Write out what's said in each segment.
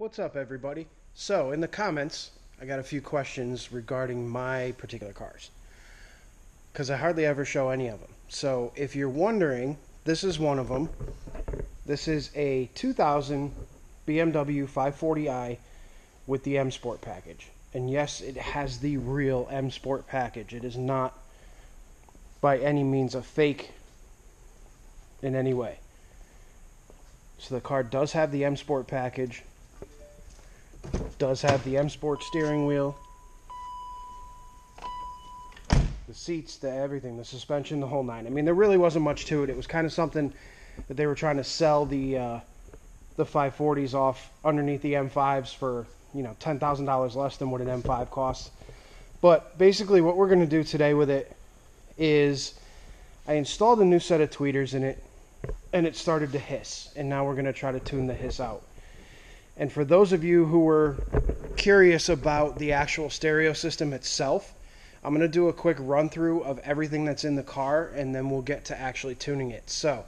What's up, everybody? So, in the comments, I got a few questions regarding my particular cars, because I hardly ever show any of them. So, if you're wondering, this is one of them. This is a 2000 BMW 540i with the M Sport package. And yes, it has the real M Sport package. It is not by any means a fake in any way. So the car does have the M Sport package, does have the M Sport steering wheel, the seats, the everything, the suspension, the whole nine. I mean, there really wasn't much to it. It was kind of something that they were trying to sell the 540s off underneath the M5s for, you know, $10,000 less than what an M5 costs. But basically what we're going to do today with it is I installed a new set of tweeters in it, and it started to hiss, and now we're going to try to tune the hiss out. And for those of you who were curious about the actual stereo system itself, I'm going to do a quick run through of everything that's in the car, and then we'll get to actually tuning it. So,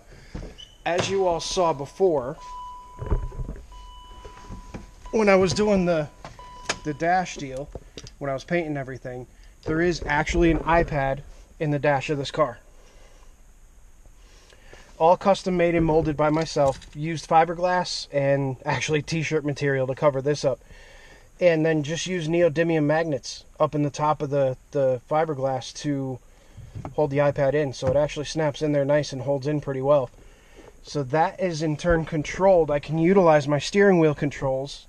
as you all saw before, when I was doing the dash deal, when I was painting everything, there is actually an iPad in the dash of this car. All custom made and molded by myself. Used fiberglass and actually t-shirt material to cover this up. And then just used neodymium magnets up in the top of the fiberglass to hold the iPad in. So it actually snaps in there nice and holds in pretty well. So that is in turn controlled. I can utilize my steering wheel controls.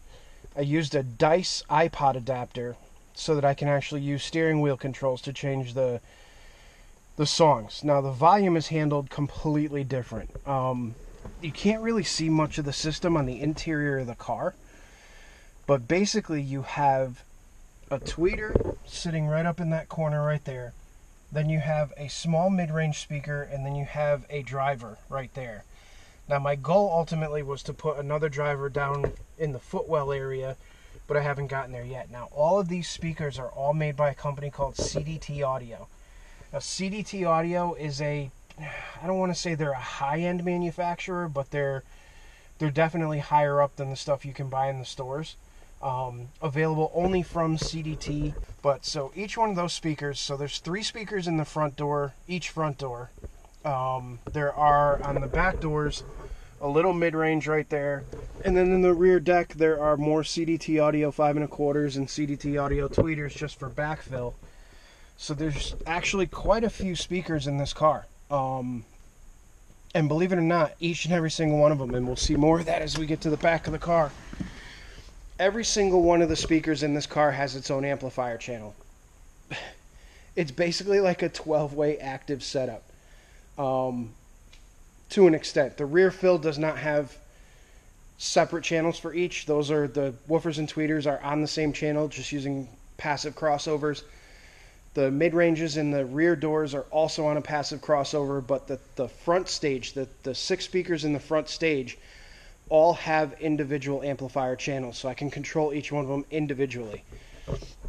I used a Dice iPod adapter so that I can actually use steering wheel controls to change the songs. Now the volume is handled completely different. You can't really see much of the system on the interior of the car, but basically you have a tweeter sitting right up in that corner right there. Then you have a small mid-range speaker, and then you have a driver right there. Now my goal ultimately was to put another driver down in the footwell area, but I haven't gotten there yet. Now all of these speakers are all made by a company called CDT Audio. Now, CDT Audio is I don't want to say they're a high-end manufacturer, but they're definitely higher up than the stuff you can buy in the stores. Available only from CDT. But so each one of those speakers, so there's 3 speakers in the front door, each front door. There are on the back doors a little mid-range right there. And then in the rear deck, there are more CDT Audio 5 1/4s and CDT Audio tweeters just for backfill. So there's actually quite a few speakers in this car. And believe it or not, each and every single one of them, and we'll see more of that as we get to the back of the car, every single one of the speakers in this car has its own amplifier channel. It's basically like a 12-way active setup. To an extent. The rear fill does not have separate channels for each. Those are the woofers and tweeters are on the same channel, just using passive crossovers. The mid-ranges in the rear doors are also on a passive crossover, but the front stage, the 6 speakers in the front stage, all have individual amplifier channels, so I can control each one of them individually.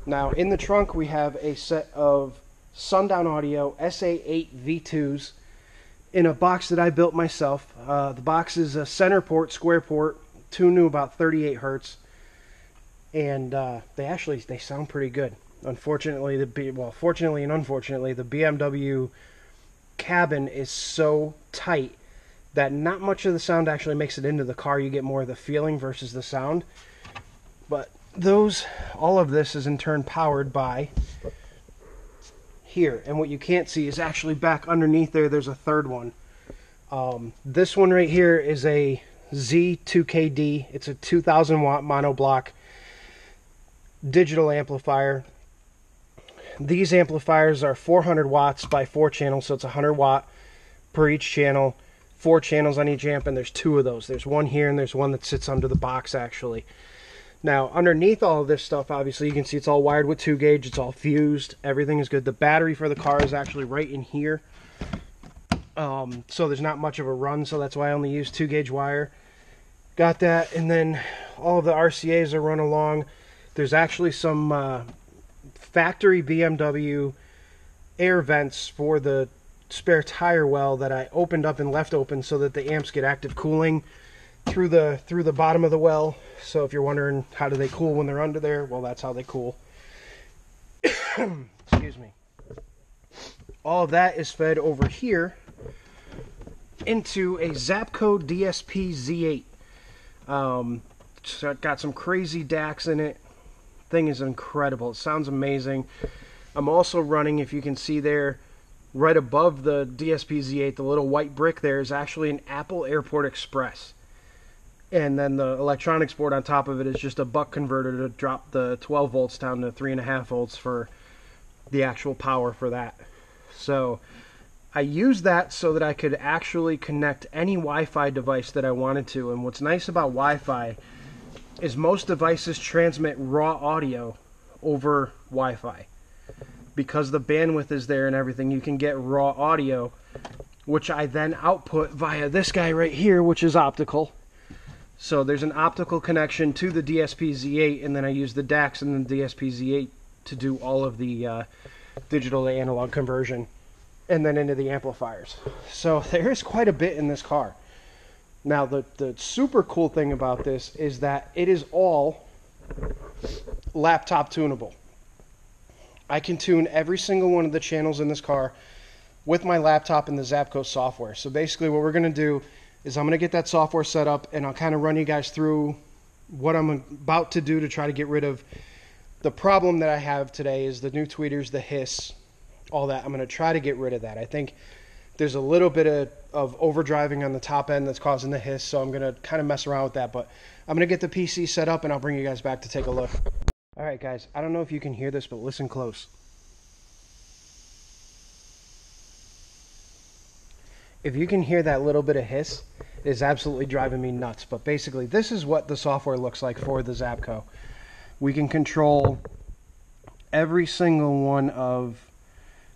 Now, in the trunk, we have a set of Sundown Audio SA8 V2s in a box that I built myself. The box is a center port, square port, tuned to about 38 hertz, and they sound pretty good. Unfortunately, fortunately and unfortunately, the BMW cabin is so tight that not much of the sound actually makes it into the car. You get more of the feeling versus the sound. But all of this is in turn powered by here. And what you can't see is actually back underneath there's a third one. This one right here is a Z2KD. It's a 2000 watt monoblock digital amplifier. These amplifiers are 400 watts by 4 channels, so it's 100 watt per each channel, 4 channels on each amp, and there's 2 of those. There's one here, and there's one that sits under the box, actually. Now, underneath all of this stuff, obviously, you can see it's all wired with 2 gauge, it's all fused, everything is good. The battery for the car is actually right in here, so there's not much of a run, so that's why I only use 2 gauge wire. Got that, and then all of the RCAs are run along. There's actually some factory BMW air vents for the spare tire well that I opened up and left open so that the amps get active cooling through the bottom of the well. So if you're wondering how do they cool when they're under there, well, that's how they cool. Excuse me. All of that is fed over here into a Zapco DSP Z8. So it got some crazy DACs in it. Thing is incredible. It sounds amazing. I'm also running, if you can see there, right above the DSP Z8, the little white brick there is actually an Apple Airport Express. And then the electronics board on top of it is just a buck converter to drop the 12 volts down to 3.5 volts for the actual power for that. So I used that so that I could actually connect any Wi-Fi device that I wanted to. And what's nice about Wi-Fi is most devices transmit raw audio over Wi-Fi. Because the bandwidth is there and everything, you can get raw audio, which I then output via this guy right here, which is optical. So there's an optical connection to the DSP Z8, and then I use the DACs and the DSP Z8 to do all of the digital to analog conversion, and then into the amplifiers. So there is quite a bit in this car. Now the super cool thing about this is that it is all laptop tunable. I can tune every single one of the channels in this car with my laptop and the Zapco software. So basically what we're going to do is I'm going to get that software set up, and I'll kind of run you guys through what I'm about to do to try to get rid of the problem that I have today is the new tweeters, the hiss, all that. I'm going to try to get rid of that. I think there's a little bit of overdriving on the top end that's causing the hiss, so I'm going to kind of mess around with that. But I'm going to get the PC set up, and I'll bring you guys back to take a look. All right, guys, I don't know if you can hear this, but listen close. If you can hear that little bit of hiss, it is absolutely driving me nuts. But basically, this is what the software looks like for the Zapco. We can control every single one of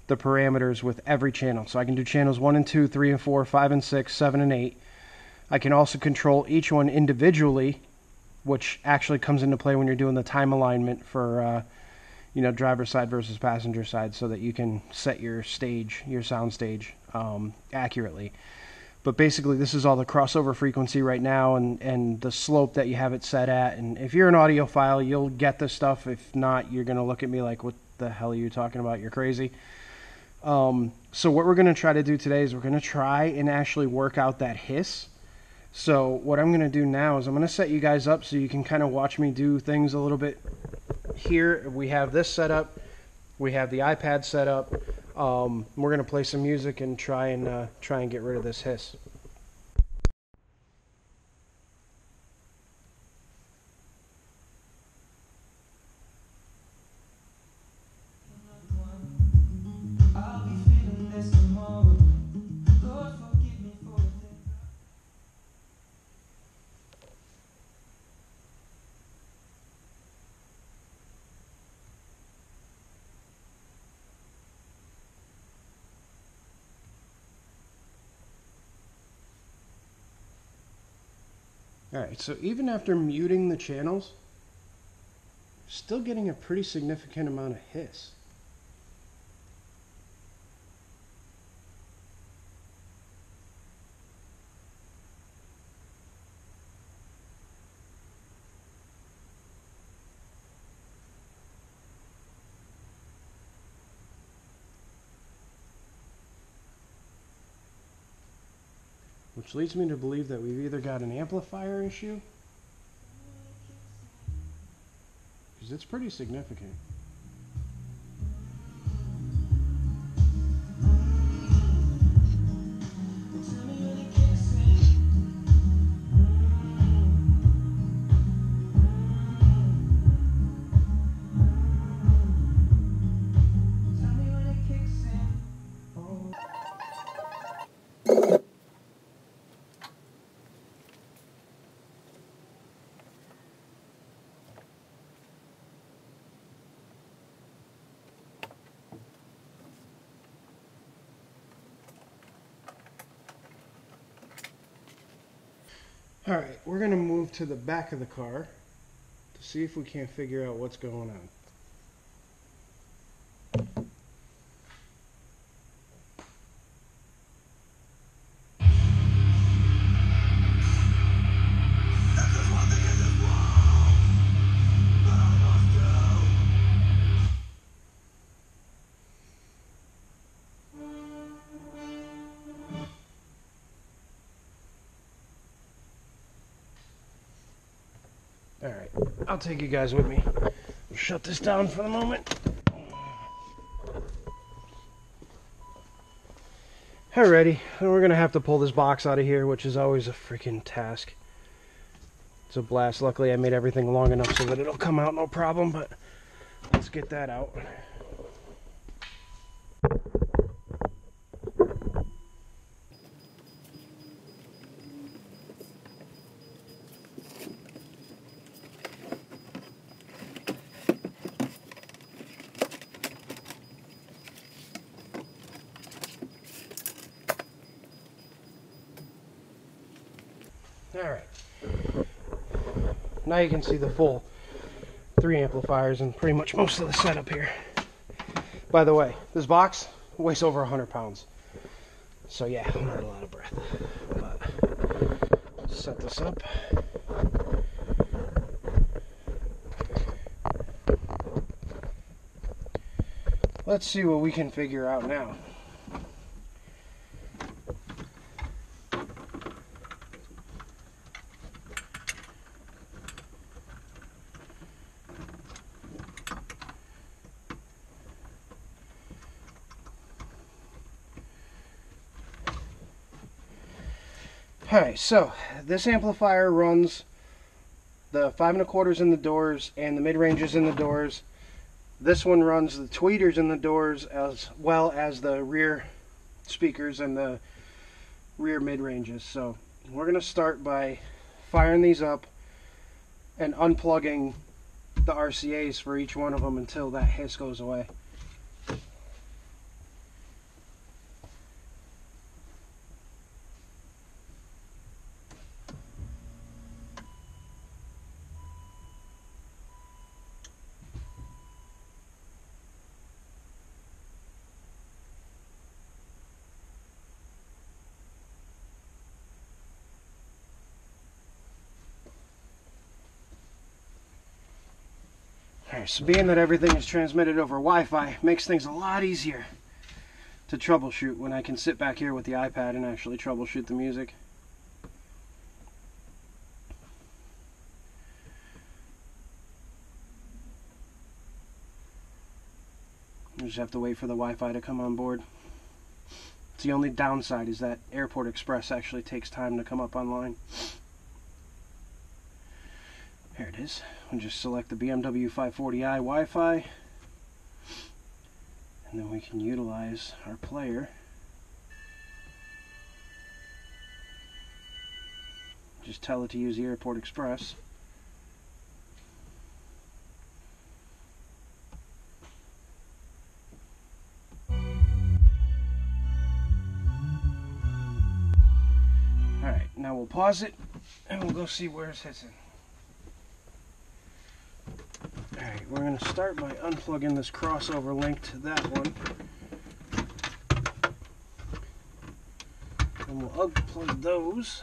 the parameters with every channel. So I can do channels 1 and 2, 3 and 4, 5 and 6, 7 and 8. I can also control each one individually, which actually comes into play when you're doing the time alignment for driver's side versus passenger side, so that you can set your stage, your sound stage, accurately. But basically this is all the crossover frequency right now, and the slope that you have it set at. And if you're an audiophile, you'll get this stuff. If not, you're going to look at me like, what the hell are you talking about? You're crazy. So what we're going to try to do today is we're going to try and actually work out that hiss. So what I'm going to do now is I'm going to set you guys up so you can kind of watch me do things a little bit. Here we have this set up. We have the iPad set up. We're going to play some music and try and get rid of this hiss. Alright, so even after muting the channels, still getting a pretty significant amount of hiss. Which leads me to believe that we've either got an amplifier issue, because it's pretty significant. Alright, we're going to move to the back of the car to see if we can't figure out what's going on. Alright, I'll take you guys with me. Shut this down for the moment. Alrighty, and we're gonna have to pull this box out of here, which is always a freaking task. It's a blast. Luckily I made everything long enough so that it'll come out no problem, but let's get that out. Alright, now you can see the full 3 amplifiers and pretty much most of the setup here. By the way, this box weighs over 100 pounds. So yeah, I'm not a lot of breath. But set this up. Let's see what we can figure out now. Alright, so this amplifier runs the 5 1/4s in the doors and the mid-ranges in the doors. This one runs the tweeters in the doors as well as the rear speakers and the rear mid-ranges. So we're going to start by firing these up and unplugging the RCAs for each one of them until that hiss goes away. Alright, so being that everything is transmitted over Wi-Fi makes things a lot easier to troubleshoot when I can sit back here with the iPad and actually troubleshoot the music. You just have to wait for the Wi-Fi to come on board. It's the only downside is that Airport Express actually takes time to come up online. Here it is. We'll just select the BMW 540i Wi-Fi, and then we can utilize our player. Just tell it to use the Airport Express. Alright, now we'll pause it and we'll go see where it's hissing. Alright, we're going to start by unplugging this crossover link to that one. And we'll unplug those.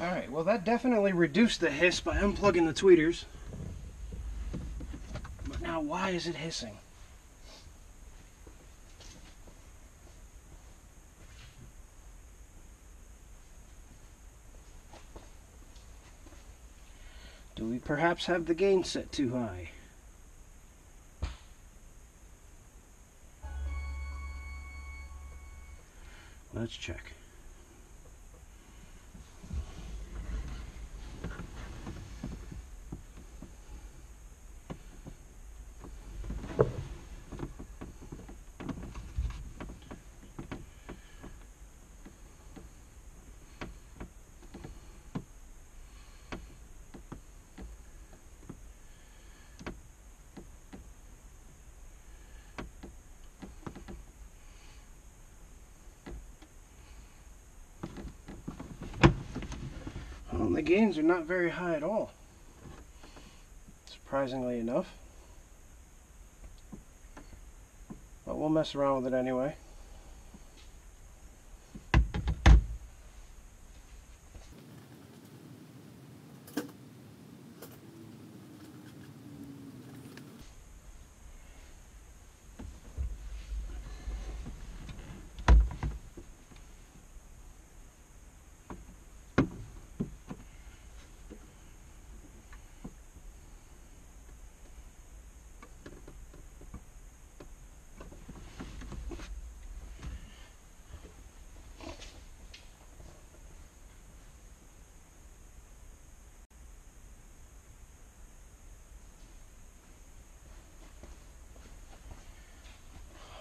Alright, well that definitely reduced the hiss by unplugging the tweeters. But now why is it hissing? Do we perhaps have the gain set too high? Let's check. Well, the gains are not very high at all, surprisingly enough. But we'll mess around with it anyway.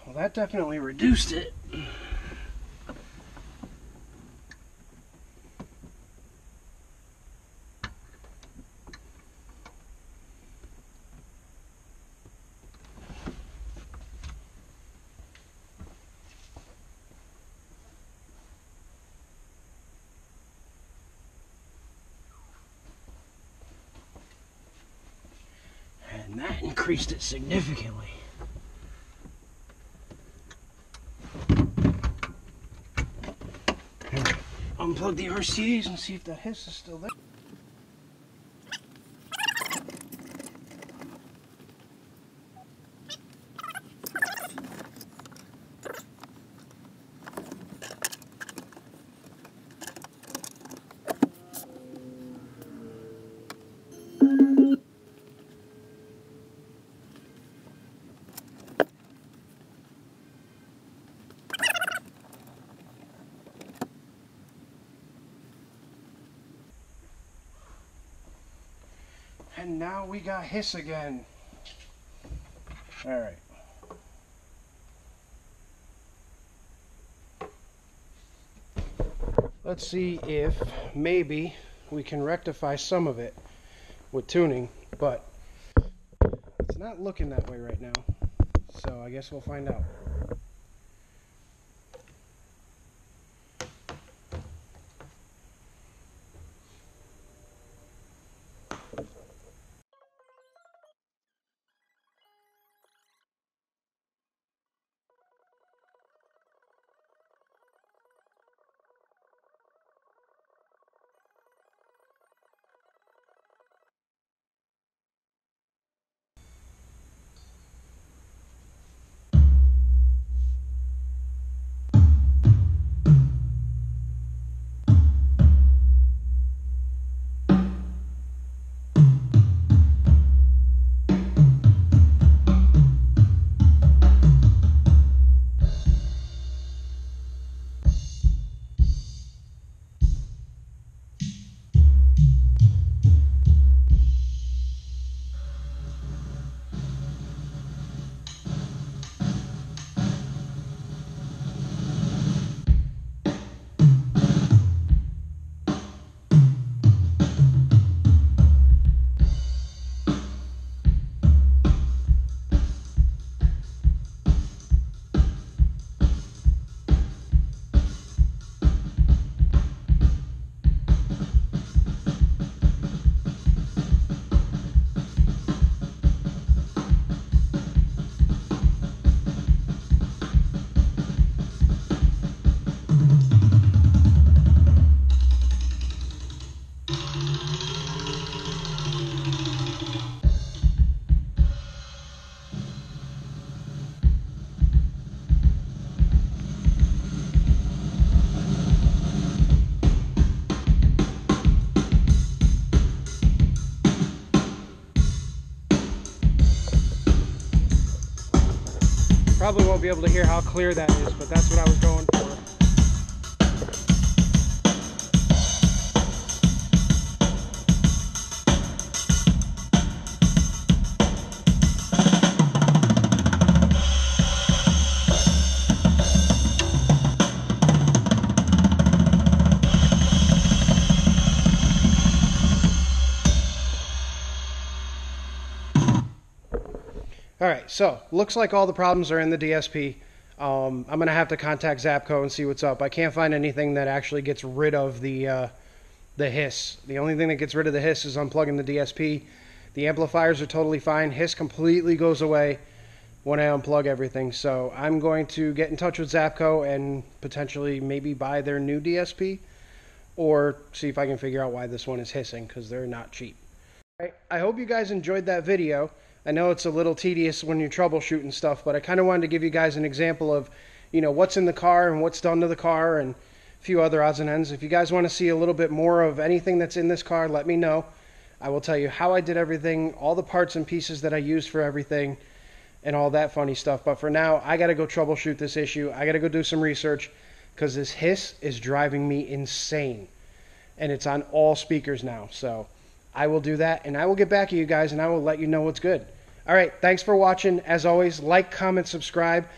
Well, that definitely reduced it. And that increased it significantly. Unplug the RCAs and see if that hiss is still there. And now we got hiss again. Alright. Let's see if maybe we can rectify some of it with tuning, but it's not looking that way right now. So I guess we'll find out. Probably won't be able to hear how clear that is, but that's what I was going for. Alright, so looks like all the problems are in the DSP. I'm going to have to contact Zapco and see what's up. I can't find anything that actually gets rid of the the hiss. The only thing that gets rid of the hiss is unplugging the DSP. The amplifiers are totally fine. Hiss completely goes away when I unplug everything. So I'm going to get in touch with Zapco and potentially maybe buy their new DSP, or see if I can figure out why this one is hissing, because they're not cheap. I hope you guys enjoyed that video. I know it's a little tedious when you're troubleshooting stuff, but I kind of wanted to give you guys an example of, you know, what's in the car and what's done to the car and a few other odds and ends. If you guys want to see a little bit more of anything that's in this car, let me know. I will tell you how I did everything, all the parts and pieces that I used for everything, and all that funny stuff. But for now, I got to go troubleshoot this issue. I got to go do some research, because this hiss is driving me insane. And it's on all speakers now. So I will do that, and I will get back to you guys, and I will let you know what's good. All right, thanks for watching. As always, like, comment, subscribe.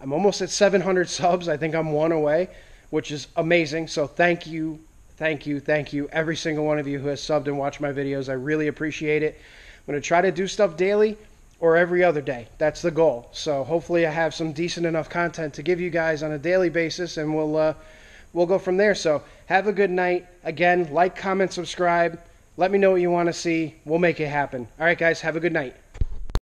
I'm almost at 700 subs. I think I'm one away, which is amazing. So thank you, thank you, thank you, every single one of you who has subbed and watched my videos. I really appreciate it. I'm going to try to do stuff daily or every other day. That's the goal. So hopefully I have some decent enough content to give you guys on a daily basis, and we'll go from there. So have a good night. Again, like, comment, subscribe. Let me know what you want to see. We'll make it happen. All right, guys, have a good night.